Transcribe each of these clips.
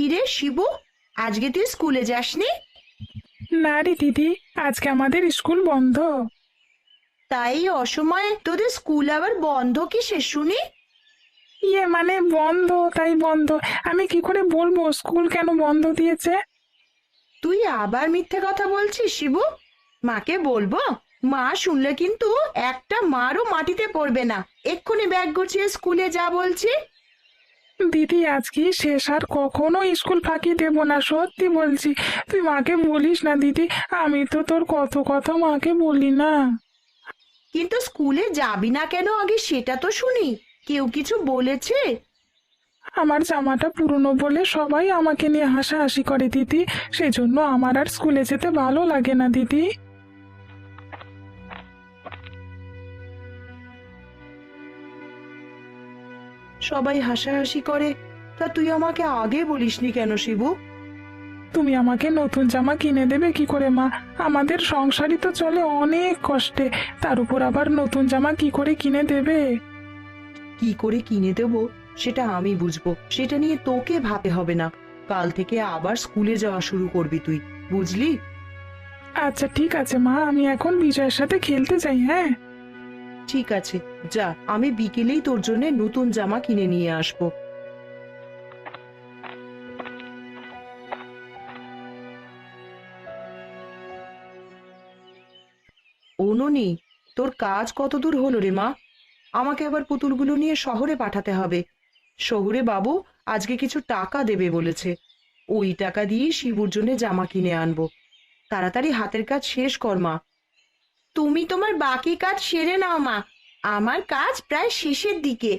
কি রে শিবু, আজকে তুই স্কুলে যাসনি? না রে দিদি, আজকে আমাদের স্কুল বন্ধ। তাই অসময়ে তোদের স্কুল আবার বন্ধ কিসে শুনি? মানে বন্ধ তাই বন্ধ। আমি কি করে বলবো স্কুল কেন বন্ধ দিয়েছে? তুই আবার মিথ্যে কথা বলছিস শিবু। মাকে বলবো? মা শুনলে কিন্তু একটা মারও মাটিতে পড়বে না। এক্ষুনি ব্যাগ গুছিয়ে স্কুলে যা বলছি। দিদি আজকে শেষ, আর কখনো স্কুল ফাঁকি দেব না, সত্যি বলছি। তুই মাকে বলিস না দিদি, আমি তো তোর কত কথা মাকে বলি না। কিন্তু স্কুলে যাবি না কেন আগে সেটা তো শুনি। কেউ কিছু বলেছে? আমার জামাটা পুরনো বলে সবাই আমাকে নিয়ে হাসাহাসি করে দিদি, সেজন্য আমার আর স্কুলে যেতে ভালো লাগে না দিদি। সবাই হাসাহাসি করে, তা তুই আমাকে আগে বলিসনি কেন শিবু? তুমি আমাকে নতুন জামা কিনে দেবে কি করে মা? আমাদের সংসারই তো চলে অনেক কষ্টে, তার উপর আবার নতুন জামা কি করে কিনে দেবে? কি করে কিনে দেবো সেটা আমি বুঝবো, সেটা নিয়ে তোকে ভাবতে হবে না। কাল থেকে আবার স্কুলে যাওয়া শুরু করবি তুই, বুঝলি? আচ্ছা ঠিক আছে মা, আমি এখন বিজয়ের সাথে খেলতে যাই, হ্যাঁ? ঠিক আছে, যা, আমি বিকেলেই তোর জন্য নতুন জামা কিনে নিয়ে আসবো। ননি, তোর কাজ কতদূর হলো রে মা? আমাকে আবার পুতুলগুলো নিয়ে শহরে পাঠাতে হবে। শহুরে বাবু আজকে কিছু টাকা দেবে বলেছে। ওই টাকা দিয়ে শিবুর জন্য জামা কিনে আনবো। তাড়াতাড়ি হাতের কাজ শেষ কর মা। তুমি তোমার বাকি কাজ সেরে নাও মা, আমার কাজ প্রায় শেষের দিকে।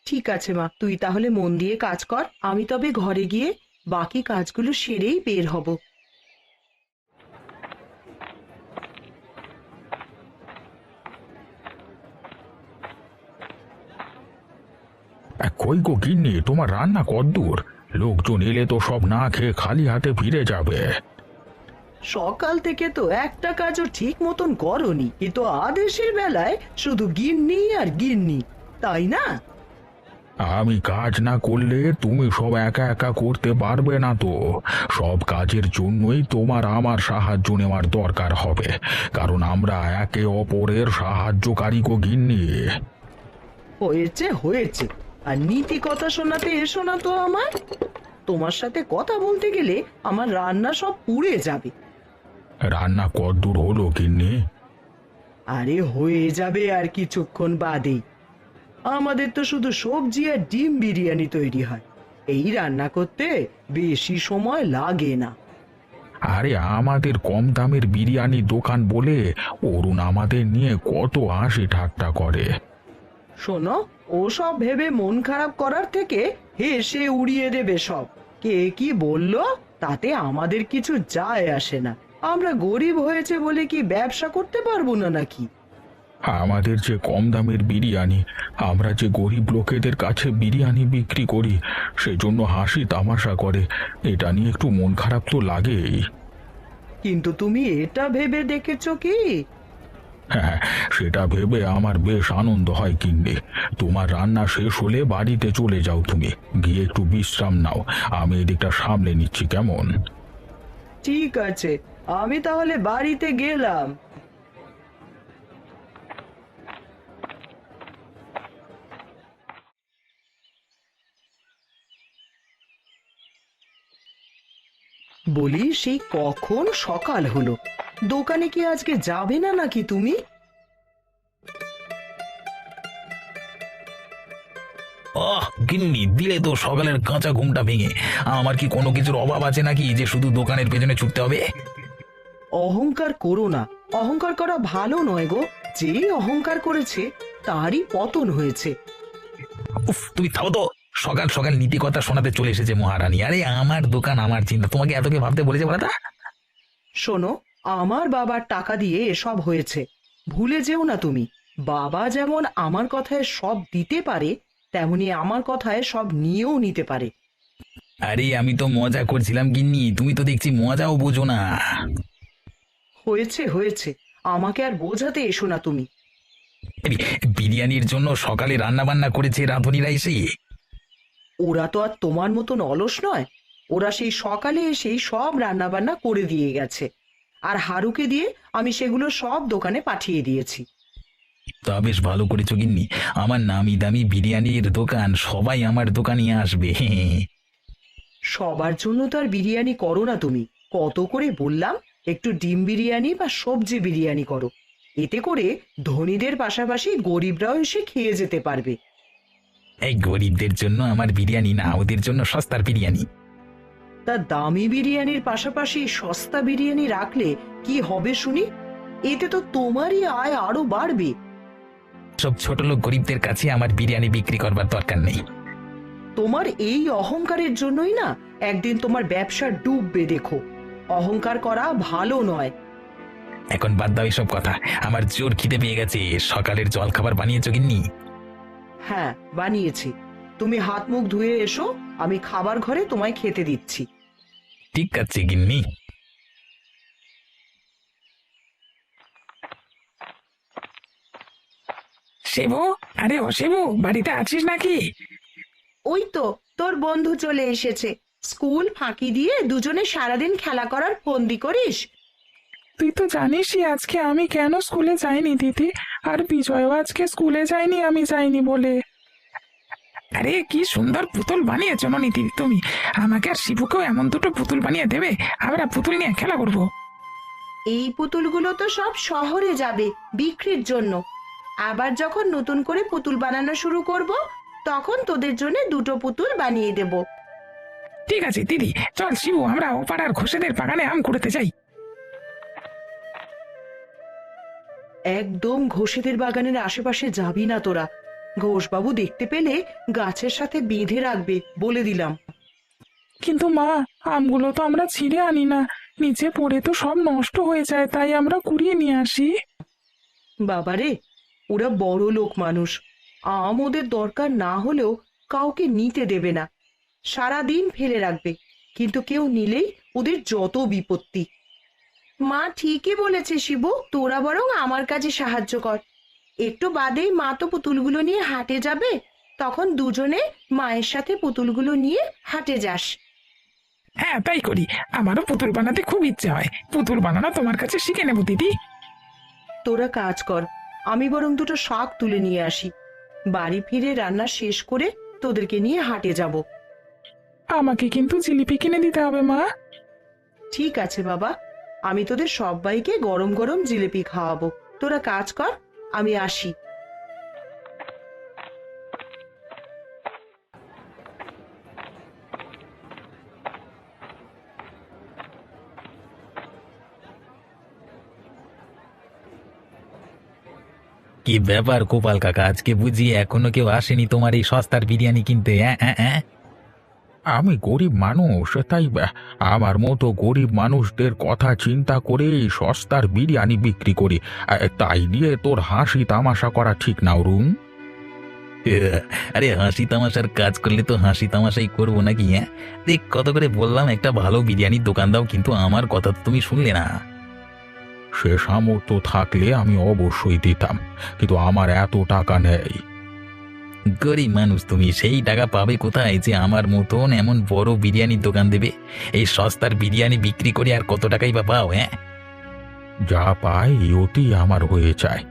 ঠিক আছে মা, তুই তাহলে মন দিয়ে কাজ কর, আমি তবে ঘরে গিয়ে বাকি কাজগুলো সেরেই বের হব। কই গো গিন্নি, তোমার রান্না কদ্দূর? লোকজন এলে তো সব না খেয়ে খালি হাতে ফিরে যাবে। সকাল থেকে তো একটা কাজও ঠিক মতন করনি, কিন্তু আদেশের বেলায় শুধু গিন্নি আর গিন্নি, তাই না? আমি কাজ না করলে তুমি সব একা একা করতে পারবে না তো। সব কাজের জন্যই তোমার আমার সাহায্য নেওয়ার দরকার হবে, কারণ আমরা একে অপরের সাহায্যকারী গো গিন্নি। হয়েছে হয়েছে, আর নীতি কথা শোনাতে এসো না তো আমার। তোমার সাথে কথা বলতে গেলে আমার রান্না সব পুড়ে যাবে। রান্না কদ্দূর হলো গিন্নি? আরে হয়ে যাবে আর কিছুক্ষণ বাদেই। আমাদের তো শুধু সবজি আর ডিম বিরিয়ানি তৈরি হয়, এই রান্না করতে বেশি সময় লাগে না। আরে আমাদের কম দামের বিরিয়ানি দোকান বলে অরুণ আমাদের নিয়ে কত হাসি ঠাট্টা করে। শোনো, ওসব ভেবে মন খারাপ করার থেকে হেসে উড়িয়ে দেবে সব। কে কি বললো তাতে আমাদের কিছু যায় আসে না। আমরা গরিব হয়েছে বলে কি ব্যবসা করতে পারবো না নাকি? আমাদের যে কম দামের বিরিয়ানি, আমরা যে গরিব লোকেদের কাছে বিরিয়ানি বিক্রি করি, সেজন্য হাসি তামাশা করে। এটা নিয়ে একটু মন খারাপ তো লাগেই। কিন্তু তুমি এটা ভেবে দেখেছো কি? হ্যাঁ, সেটা ভেবে আমার বেশ আনন্দ হয় গিন্নি। তোমার রান্না শেষ হলে বাড়িতে চলে যাও, তুমি গিয়ে একটু বিশ্রাম নাও, আমি এদিকটা সামলে নিচ্ছি, কেমন? ঠিক আছে, আমি তাহলে বাড়িতে গেলাম। বলি, সেই কখন সকাল হলো, দোকানে কি আজকে যাবে না নাকি তুমি? গিন্নি, দিলে তো সকালের কাঁচা ঘুমটা ভেঙে। আমার কি কোনো কিছুর অভাব আছে নাকি যে শুধু দোকানের পেছনে ছুটতে হবে? অহংকার করো না, অহংকার করা ভালো নয় গো। যে অহংকার করেছে তারই পতন হয়েছে। উফ, তুমি থামো তো। সকাল সকাল নীতি কথা শোনাতে চলে এসেছে মহারানী। আরে আমার দোকান আমার চিন্তা, তোমাকে এত কে ভাবতে বলেছে বলো তা? শোনো, আমার বাবার টাকা দিয়ে এসব হয়েছে, ভুলে যেও না তুমি। বাবা যেমন আমার কথায় সব দিতে পারে, তেমনি আমার কথায় সব নিয়েও নিতে পারে। আরে আমি তো মজা করছিলাম গিন্নি, তুমি তো দেখছি মজাও বোঝো না। হয়েছে হয়েছে, আমাকে আর বোঝাতে এসো না তুমি। বিরিয়ানির জন্য সকালে রান্না বান্না করেছে রাঁধুনিরা এসে। ওরা তো আর তোমার মতন অলস নয়, ওরা সেই সকালে এসেই সব রান্না বান্না করে দিয়ে গেছে, আর হারুকে দিয়ে আমি সেগুলো সব দোকানে পাঠিয়ে দিয়েছি। তা বেশ ভালো করেছো গিন্নি। আমার নামি দামি বিরিয়ানির দোকান সবাই আমার দোকানে আসবে। সবার জন্য তো আর বিরিয়ানি করো না তুমি। কত করে বললাম একটু ডিম বিরিয়ানি বা সবজি বিরিয়ানি করো, এতে করে ধনীদের পাশাপাশি গরিবরাও এসে খেয়ে যেতে পারবে। এই গরিবদের জন্য আমার বিরিয়ানি না, ওদের জন্য সস্তার বিরিয়ানি। তা দামি বিরিয়ানির পাশাপাশি সস্তা বিরিয়ানি রাখলে কি হবে শুনি? এতে তো তোমারই আয় আরো বাড়বে। সব ছোট লোক গরিবদের কাছে আমার বিরিয়ানি বিক্রি করবার দরকার নেই। তোমার এই অহংকারের জন্যই না একদিন তোমার ব্যবসা ডুববে, দেখো। অহংকার করা ভালো নয়। এখন বাদ দাও এসব কথা, আমার জোর খিদে পেয়ে গেছে। সকালের জল খাবার বানিয়েছো গিন্নি? হ্যাঁ, বানিয়েছি। তুমি হাত মুখ ধুয়ে এসো, আমি খাবার ঘরে তোমায় খেতে দিচ্ছি। ঠিক আছে গিন্নি। শিবু, আরে ও শিবু, বাড়িতে আছিস নাকি? ওই তো তোর বন্ধু চলে এসেছে। স্কুল ফাঁকি দিয়ে দুজনে সারাদিন খেলা করার ফন্দি করিস। তুই তো জানিসই আজকে আমি কেন স্কুলে যাইনি দিদি, আর বিজয়ও আজকে স্কুলে যায়নি আমি যাইনি বলে। আরে কি সুন্দর পুতুল বানিয়েছো ননি দিদি তুমি। আমাকে আর শিবুকেও এমন দুটো পুতুল বানিয়ে দেবে, আমরা পুতুল নিয়ে খেলা করব। এই পুতুলগুলো তো সব শহরে যাবে বিক্রির জন্য। আবার যখন নতুন করে পুতুল বানানো শুরু করব, তখন তোদের জন্য দুটো পুতুল বানিয়ে দেব। ঠিক আছে দিদি, চল শিবু আমরা ও পাড়ার ঘোষেদের বাগানে আম কুড়াতে যাই। একদম ঘোষেদের বাগানের আশেপাশে যাবি না তোরা। ঘোষবাবু দেখতে পেলে গাছের সাথে বেঁধে রাখবে, বলে দিলাম। কিন্তু মা, আমগুলো তো আমরা ছিঁড়ে আনি না, নিচে পড়ে তো সব নষ্ট হয়ে যায়, তাই আমরা কুড়িয়ে নিয়ে আসি। বাবারে, ওরা বড় লোক মানুষ। আম ওদের দরকার না হলেও কাউকে নিতে দেবে না। সারা দিন ফেলে রাখবে, কিন্তু কেউ নিলেই ওদের যত বিপত্তি। মা ঠিকই বলেছে শিবু, তোরা বরং আমার কাজে সাহায্য কর। একটু বাদেই মা তো পুতুলগুলো নিয়ে হাটে যাবে, তখন দুজনে মায়ের সাথে পুতুলগুলো নিয়ে হাটে যাস। হ্যাঁ তাই করি, আমারও পুতুল বানাতে খুব ইচ্ছে হয়। পুতুল বানানো তোমার কাছে শিখে নেবো দিদি। তোরা কাজ কর, আমি বরং দুটো শাক তুলে নিয়ে আসি। বাড়ি ফিরে রান্না শেষ করে তোদেরকে নিয়ে হাটে যাব। আমাকে কিন্তু জিলিপি কিনে দিতে হবে মা। ঠিক আছে বাবা, আমি তোদের সবাইকে গরম গরম জিলিপি খাওয়াবো। তোরা কাজ কর, আমি আসি। কি ব্যাপার গোপাল কাকা, আজকে বুঝি এখনো কেউ আসেনি তোমার এই সস্তার বিরিয়ানি কিনতে? হ্যাঁ হ্যাঁ হ্যাঁ। আমি গরিব মানুষ, তাই আমার মতো গরিব মানুষদের কথা চিন্তা করে এই সস্তার বিরিয়ানি বিক্রি করি। তাই নিয়ে তোর হাসি তামাশা করা ঠিক না, অরুণ। আরে হাসি তামাশার কাজ করলে তো হাসি তামাশাই করবো নাকি? হ্যাঁ দেখ, কত করে বললাম একটা ভালো বিরিয়ানির দোকান দাও, কিন্তু আমার কথা তো তুমি শুনলে না। সে সামর্থ্য থাকলে আমি অবশ্যই দিতাম, কিন্তু আমার এত টাকা নেই। গরিব মানুষ তুমি, সেই টাকা পাবে কোথায় যে আমার মতন এমন বড় বিরিয়ানির দোকান দেবে? এই সস্তার বিরিয়ানি বিক্রি করে আর কত টাকাই বা পাও? হ্যাঁ যা পাই ওতেই আমার হয়ে যায়।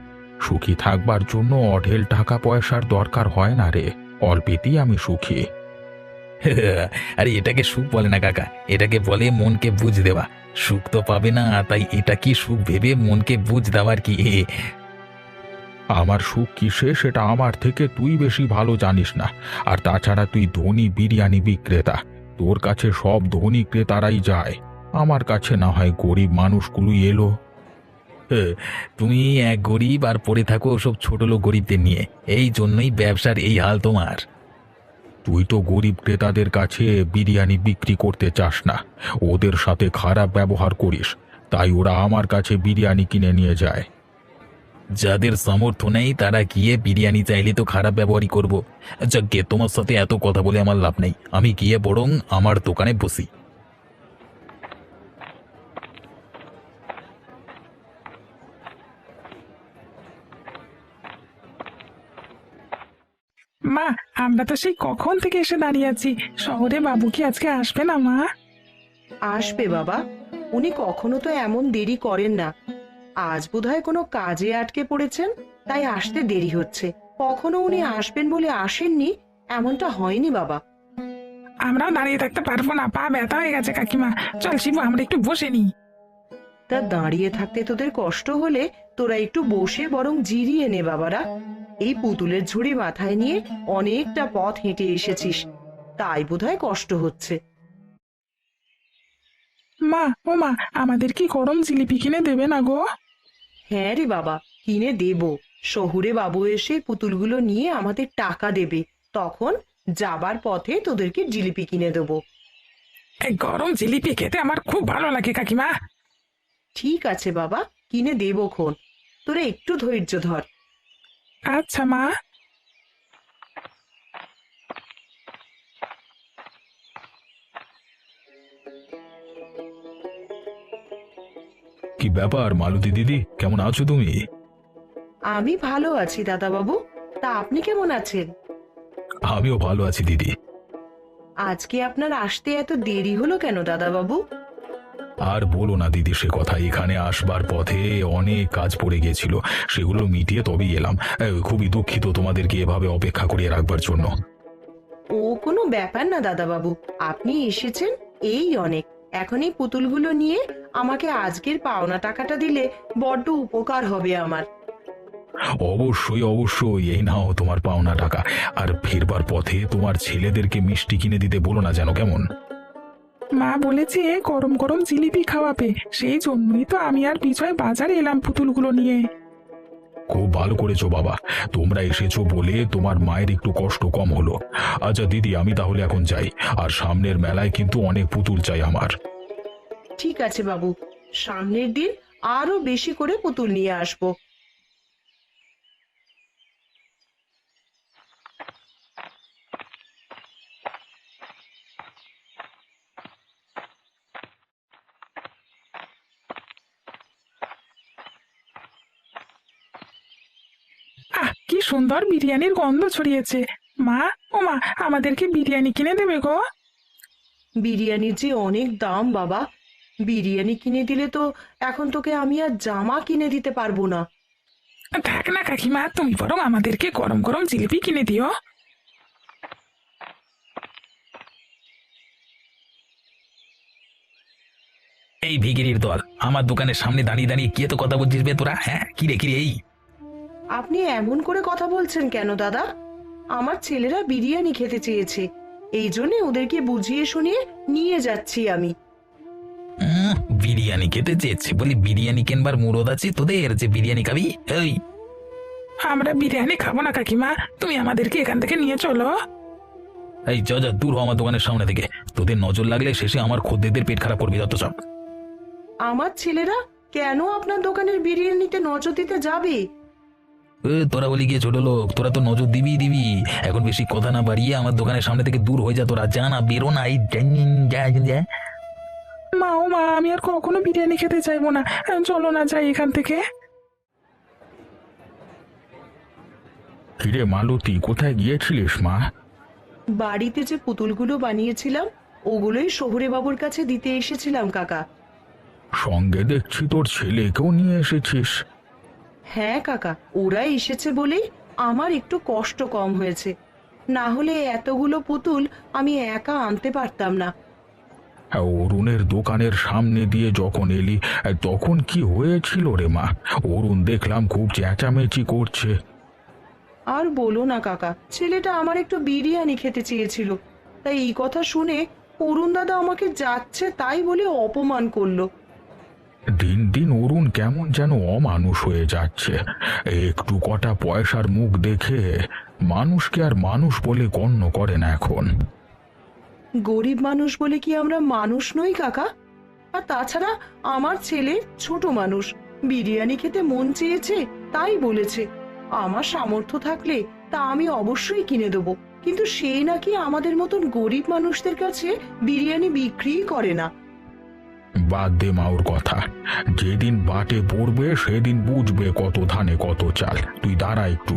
সুখী থাকবার জন্য অঢেল টাকা পয়সার দরকার হয় না রে, অল্পেতেই আমি সুখী। আরে এটাকে সুখ বলে না কাকা, এটাকে বলে মনকে বুঝ দেওয়া। সুখ তো পাবে না, তাই এটা কি সুখ ভেবে মনকে বুঝ দেওয়ার কি? আমার সুখ কিসে সেটা আমার থেকে তুই বেশি ভালো জানিস না। আর তাছাড়া তুই ধনী বিরিয়ানি বিক্রেতা, তোর কাছে সব ধনী ক্রেতারাই যায়, আমার কাছে না হয় গরিব মানুষগুলোই এলো। তুমি এক গরিব আর পড়ে থাকো ওসব ছোট লোক গরিবদের নিয়ে, এই জন্যই ব্যবসার এই হাল তোমার। তুই তো গরিব ক্রেতাদের কাছে বিরিয়ানি বিক্রি করতে চাস না, ওদের সাথে খারাপ ব্যবহার করিস, তাই ওরা আমার কাছে বিরিয়ানি কিনে নিয়ে যায়। যাদের সামর্থ্য নেই তারা গিয়ে বিরিয়ানি চাইলে তো খারাপ ব্যবহারই করবো। যাকে, তোমার সাথে এত কথা বলে আমার লাভ নেই, আমি গিয়ে বরং আমার দোকানে বসি। মা, আমরা তো সেই কখন থেকে এসে দাঁড়িয়ে আছি। শহরে বাবু কি আজকে আসবে না মা? আসবে বাবা, উনি কখনো তো এমন দেরি করেন না। আজ বোধহয় কোনো কাজে আটকে পড়েছেন, তাই আসতে দেরি হচ্ছে। কখনো উনি আসবেন বলে আসেননি এমনটা হয়নি বাবা। আমরাও দাঁড়িয়ে থাকতে পারবো না, পা ব্যথা হয়ে গেছে কাকিমা। চল শিবু, আমরা একটু বসে নি। তা দাঁড়িয়ে থাকতে তোদের কষ্ট হলে তোরা একটু বসে বরং জিরিয়ে নে বাবারা। এই পুতুলের ঝুড়ি মাথায় নিয়ে অনেকটা পথ হেঁটে এসেছিস, তাই বোধহয় কষ্ট হচ্ছে। মা, ও মা, আমাদের কি গরম জিলিপি কিনে দেবে না গো? হ্যাঁ রে বাবা, কিনে দেব। শহুরে বাবু এসে পুতুলগুলো নিয়ে আমাদের টাকা দেবে, তখন যাবার পথে তোদেরকে জিলিপি কিনে দেবো। এই গরম জিলিপি খেতে আমার খুব ভালো লাগে কাকিমা। ঠিক আছে বাবা, কিনে দেবো খন, তোরা একটু ধৈর্য ধর। আচ্ছা মা। কি ব্যাপার মালতী দিদি, কেমন আছো তুমি? আমি ভালো আছি দাদা বাবু, তা আপনি কেমন আছেন? আমিও ভালো আছি দিদি। আজকে আপনার আসতে এত দেরি হলো কেন দাদা বাবু? আর বলো না দিদি, সে কথা এখানে আসবার পথে অনেক কাজ পড়ে গিয়েছিল, সেগুলো মিটিয়ে তবেই এলাম। খুবই দুঃখিত তোমাদেরকে এভাবে অপেক্ষা করিয়ে রাখবার জন্য। ও কোনো ব্যাপার না দাদা বাবু, আপনি এসেছেন এই অনেক। এখন এই পুতুলগুলো নিয়ে আমাকে আজকের পাওনা টাকাটা দিলে বড্ড উপকার হবে আমার। অবশ্যই অবশ্যই, এই নাও তোমার পাওনা টাকা। আর ফিরবার পথে তোমার ছেলেদেরকে মিষ্টি কিনে দিতে বলো না যেন, কেমন? মা বলেছে গরম গরম জিলিপি খাওয়াবে, সেই জন্যই তো আমি আর বিজয় বাজারে এলাম পুতুলগুলো নিয়ে। খুব ভালো করেছো বাবা, তোমরা এসেছো বলে তোমার মায়ের একটু কষ্ট কম হলো। আচ্ছা দিদি, আমি তাহলে এখন যাই। আর সামনের মেলায় কিন্তু অনেক পুতুল চাই আমার। ঠিক আছে বাবু, সামনের দিন আরো বেশি করে পুতুল নিয়ে আসবো। আহ, কি সুন্দর বিরিয়ানির গন্ধ ছড়িয়েছে। মা, ও মা, আমাদেরকে বিরিয়ানি কিনে দেবে গো? বিরিয়ানির যে অনেক দাম বাবা, বিরিয়ানি কিনে দিলে তো এখন তোকে আমি আর জামা কিনে দিতে পারবো না। থাক না কাকিমা, তুমি বরং আমাদেরকে গরম গরম জিলিপি কিনে দিও। এই ভিগিরির দল, আমার দোকানের সামনে দাঁড়িয়ে দাঁড়িয়ে কি তো কথা বলছিস বে তোরা? হ্যাঁ, কিরে এই আপনি এমন করে কথা বলছেন কেন দাদা? আমার ছেলেরা বিরিয়ানি খেতে চেয়েছে, এই জন্য ওদেরকে বুঝিয়ে শুনিয়ে নিয়ে যাচ্ছি আমি। বিরিয়ানি খেতে চেয়েছে বলি, বিরিয়ানি কেনবার মুরদ আছে তোদের যে বিরিয়ানি খাবি? এই আমরা বিরিয়ানি খাবো না কাকিমা, তুমি আমাদেরকে এখান থেকে নিয়ে চলো। এই যা যা, দূর হ আমার দোকানের সামনে থেকে। তোদের নজর লাগলে শেষে আমার খদ্দেরদের পেট খারাপ করবি, যত সব। আমার ছেলেরা কেন আপনার দোকানের বিরিয়ানিতে নজর দিতে যাবে? তোরা বলি গিয়ে ছোট লোক, তোরা তো নজর দিবি। এখন বেশি কথা না বাড়িয়ে আমার দোকানের সামনে থেকে দূর হয়ে যা, তোরা যা না, বেরো না। এই যা। মা, ও মা, আমি আর কখনো বিরিয়ানি খেতে চাইবো না। চলো না, যাই এখান থেকে। কিরে মালতী, কোথায় গিয়েছিলিস মা? বাড়িতে যে পুতুলগুলো বানিয়েছিলাম ওগুলোই শহুরে বাবুর কাছে দিতে এসেছিলাম কাকা। সঙ্গে দেখছি তোর ছেলেকেও নিয়ে এসেছিস। হ্যাঁ কাকা, ওরা এসেছে বলেই আমার একটু কষ্ট কম হয়েছে, না হলে এতগুলো পুতুল আমি একা আনতে পারতাম না। অরুণের দোকানের সামনে দিয়ে যখন এলি, তখন কি হয়েছিল রে মা? অরুণ দেখলাম খুব চেঁচামেচি করছে। আর বলো না কাকা, ছেলেটা আমার একটু বিরিয়ানি খেতে চেয়েছিল, তাই এই কথা শুনে অরুণ দাদা আমাকে যাচ্ছে তাই বলে অপমান করলো। দিন দিন অরুণ কেমন যেন অমানুষ হয়ে যাচ্ছে। একটু কটা পয়সার মুখ দেখে মানুষকে আর মানুষ বলে গণ্য করে না এখন। গরিব মানুষ বলে কি আমরা মানুষ নই কাকা? আর তাছাড়া আমার ছেলে ছোট মানুষ, বিরিয়ানি খেতে মন চেয়েছে তাই বলেছে। আমার সামর্থ্য থাকলে তা আমি অবশ্যই কিনে দেবো, কিন্তু সে নাকি আমাদের মতন গরিব মানুষদের কাছে বিরিয়ানি বিক্রি করে না। বাদ দে মা ওর কথা, যেদিন বাটে পড়বে সেদিন বুঝবে কত ধানে কত চাল। তুই দাঁড়া একটু।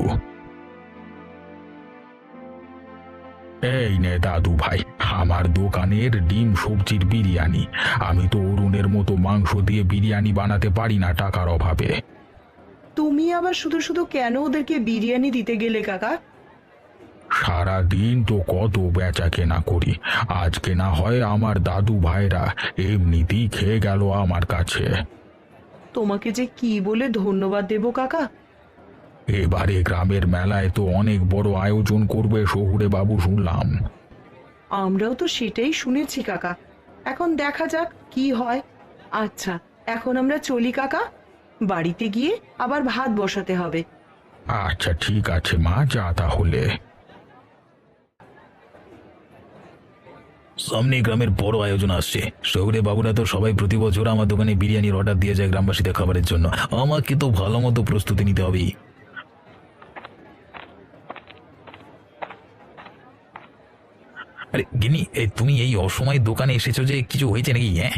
এই নে দাদু ভাই, আমার দোকানের ডিম সবজির বিরিয়ানি। আমি তো অরুণের মতো মাংস দিয়ে বিরিয়ানি বানাতে পারি না টাকার অভাবে। তুমি আবার শুধু শুধু কেন ওদেরকে বিরিয়ানি দিতে গেলে কাকা? সারা দিন তো কত বেচা কেনা করি, আজকে না হয় আমার দাদু ভাইরা এমনিতেই খেয়ে গেল আমার কাছে। তোমাকে যে কি বলে ধন্যবাদ দেব কাকা। এবারে গ্রামের মেলায় তো অনেক বড় আয়োজন করবে শহুরে বাবু শুনলাম। আমরাও তো সেটাই শুনেছি কাকা, এখন দেখা যাক কি হয়। আচ্ছা, এখন আমরা চলি কাকা, বাড়িতে গিয়ে আবার ভাত বসাতে হবে। আচ্ছা ঠিক আছে মা, যা তাহলে। সামনে গ্রামের বড় আয়োজন আসছে। শহুরে বাবুরা তো সবাই প্রতি বছর আমার দোকানে বিরিয়ানির অর্ডার দিয়ে যায় গ্রামবাসীদের খাবারের জন্য। আমাকে তো ভালো মতো প্রস্তুতি নিতে হবে। আরে গিনি, তুমি এই অসময়ে দোকানে এসেছো যে, কিছু হয়েছে নাকি? হ্যাঁ,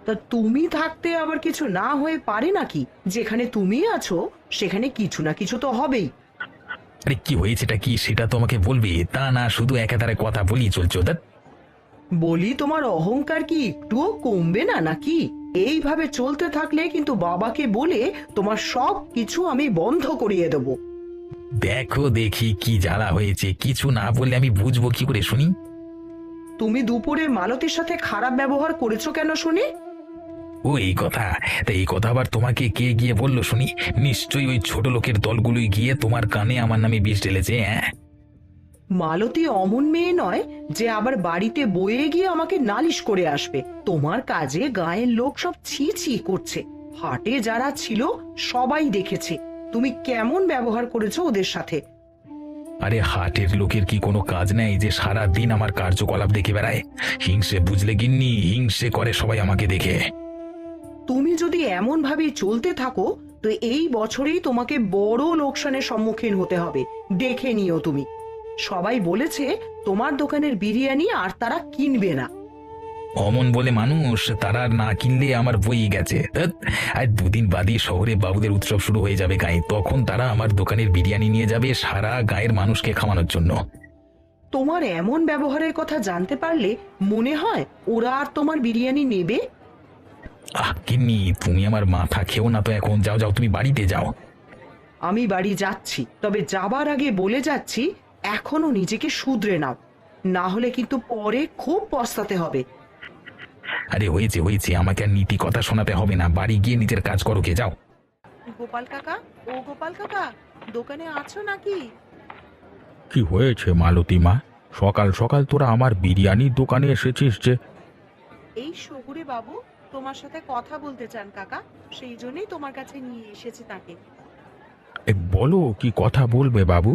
তা তুমি থাকতে আবার কিছু না হয়ে পারে নাকি? যেখানে তুমি আছো সেখানে কিছু না কিছু তো হবেই। আরে কি হয়েছেটা কি সেটা তো আমাকে বলবে, তা না শুধু একাধারে কথা বলি চলছো। বলি, তোমার অহংকার কি একটুও কমবে না নাকি? এইভাবে চলতে থাকলে কিন্তু বাবাকে বলে তোমার সব কিছু আমি বন্ধ করিয়ে দেবো। দেখো দেখি কি জ্বালা হয়েছে, কিছু না বললে আমি বুঝবো কি করে শুনি? তুমি দুপুরে মালতীর সাথে খারাপ ব্যবহার করেছো কেন শুনি? ও এই কথা, তা এই কথা আবার তোমাকে কে গিয়ে বললো শুনি? নিশ্চয়ই ওই ছোট লোকের দলগুলোই গিয়ে তোমার কানে আমার নামে বিষ ঢেলেছে। হ্যাঁ, মালতী অমন মেয়ে নয় যে আবার বাড়িতে বয়ে গিয়ে আমাকে নালিশ করে আসবে। তোমার কাজে গায়ের লোক সব ছি ছি করছে। হাটে যারা ছিল সবাই দেখেছে তুমি কেমন ব্যবহার করেছো ওদের সাথে। আরে হাটের লোকের কি কোনো কাজ নেই যে সারা দিন আমার কার্যকলাপ দেখে বেড়ায়? হিংসে বুঝলে গিন্নি, হিংসে করে সবাই আমাকে দেখে। তুমি যদি এমন ভাবে চলতে থাকো তো এই বছরেই তোমাকে বড় লোকসানের সম্মুখীন হতে হবে, দেখে নিও তুমি। সবাই বলেছে তোমার দোকানের বিরিয়ানি আর তারা কিনবে না। অমন বলে মানুষ, তারা আর না কিনলে আমার বই গেছে। ধ্যাৎ, আর দুদিন বাদই শহরে বাবুদের উৎসব শুরু হয়ে যাবে গায়ে, তখন তারা আমার দোকানের বিরিয়ানি নিয়ে যাবে সারা গায়ের মানুষকে খাওয়ানোর জন্য। তোমার এমন ব্যবহারের কথা জানতে পারলে মনে হয় ওরা আর তোমার বিরিয়ানি নেবে? আহ গিন্নি, তুমি আমার মাথা খেও না তো এখন। যাও যাও, তুমি বাড়িতে যাও। আমি বাড়ি যাচ্ছি, তবে যাবার আগে বলে যাচ্ছি এখনো নিজেকে শুধরে নাও, না হলে কিন্তু পরে খুব পস্তাতে হবে। আরে হয়েছে হয়েছে, আমাকে আর নীতি কথা শোনাতে হবে না, বাড়ি গিয়ে নিজের কাজ করো, কে যাও। গোপাল কাকা, ও গোপাল কাকা, দোকানে আছো নাকি? কি হয়েছে মালতী মা, সকাল সকাল তোরা আমার বিরিয়ানির দোকানে এসেছিস যে? এই শহুরে বাবু তোমার সাথে কথা বলতে চান কাকা, সেই জন্যই তোমার কাছে নিয়ে এসেছি তাকে। বলো কি কথা বলবে বাবু?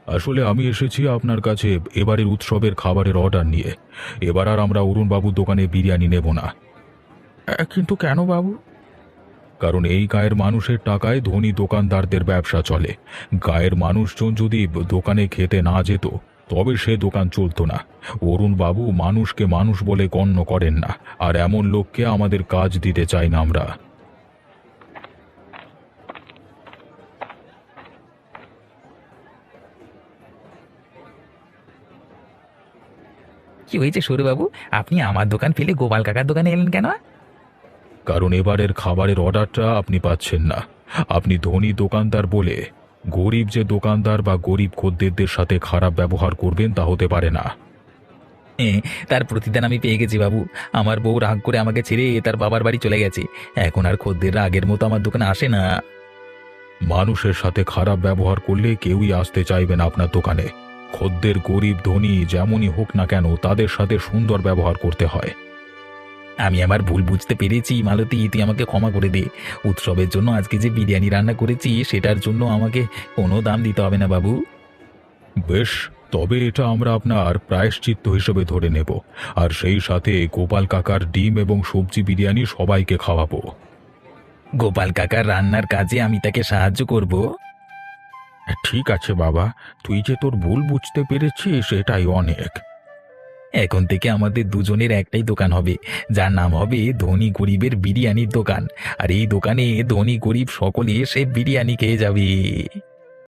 আসলে আমি এসেছি আপনার কাছে এবারের উৎসবের খাবারের অর্ডার নিয়ে। এবার আর আমরা অরুণ বাবুর দোকানে বিরিয়ানি নেব না। কিন্তু কেন বাবু? কারণ এই গায়ের মানুষের টাকায় ধনী দোকানদারদের ব্যবসা চলে। গায়ের মানুষজন যদি দোকানে খেতে না যেত তবে সে দোকান চলতো না। অরুণ বাবু মানুষকে মানুষ বলে গণ্য করেন না, আর এমন লোককে আমাদের কাজ দিতে চাই না আমরা। কি হয়েছে সৌরবাবু, আপনি আমার দোকান ফেলে গোপাল কাকার দোকানে এলেন কেন? কারণ এবারের খাবারের অর্ডারটা আপনি পাচ্ছেন না। আপনি ধনী দোকানদার বলে গরিব যে দোকানদার বা গরিব খদ্দেরদের সাথে খারাপ ব্যবহার করবেন তা হতে পারে না। তার প্রতিদান আমি পেয়ে গেছি বাবু। আমার বউ রাগ করে আমাকে ছেড়ে তার বাবার বাড়ি চলে গেছে। এখন আর খদ্দেররা আগের মতো আমার দোকানে আসে না। মানুষের সাথে খারাপ ব্যবহার করলে কেউই আসতে চাইবে না আপনার দোকানে। খদ্দের গরিব ধনী যেমনই হোক না কেন তাদের সাথে সুন্দর ব্যবহার করতে হয়। আমি আমার ভুল বুঝতে পেরেছি মালতী, তুই আমাকে ক্ষমা করে দে। উৎসবের জন্য আজকে যে বিরিয়ানি রান্না করেছি সেটার জন্য আমাকে কোনো দাম দিতে হবে না বাবু। বেশ, তবে এটা আমরা আপনার প্রায়শ্চিত্ত হিসেবে ধরে নেব, আর সেই সাথে গোপাল কাকার ডিম এবং সবজি বিরিয়ানি সবাইকে খাওয়াবো। গোপাল কাকার রান্নার কাজে আমি তাকে সাহায্য করব। ঠিক আছে বাবা, তুই যে তোর ভুল বুঝতে পেরেছিস এটাই অনেক। এখন থেকে আমাদের দুজনের একটাই দোকান হবে, যার নাম হবে ধনী গরিবের বিরিয়ানির দোকান। আর এই দোকানে ধনী গরিব সকলে এসে বিরিয়ানি খেয়ে যাবে।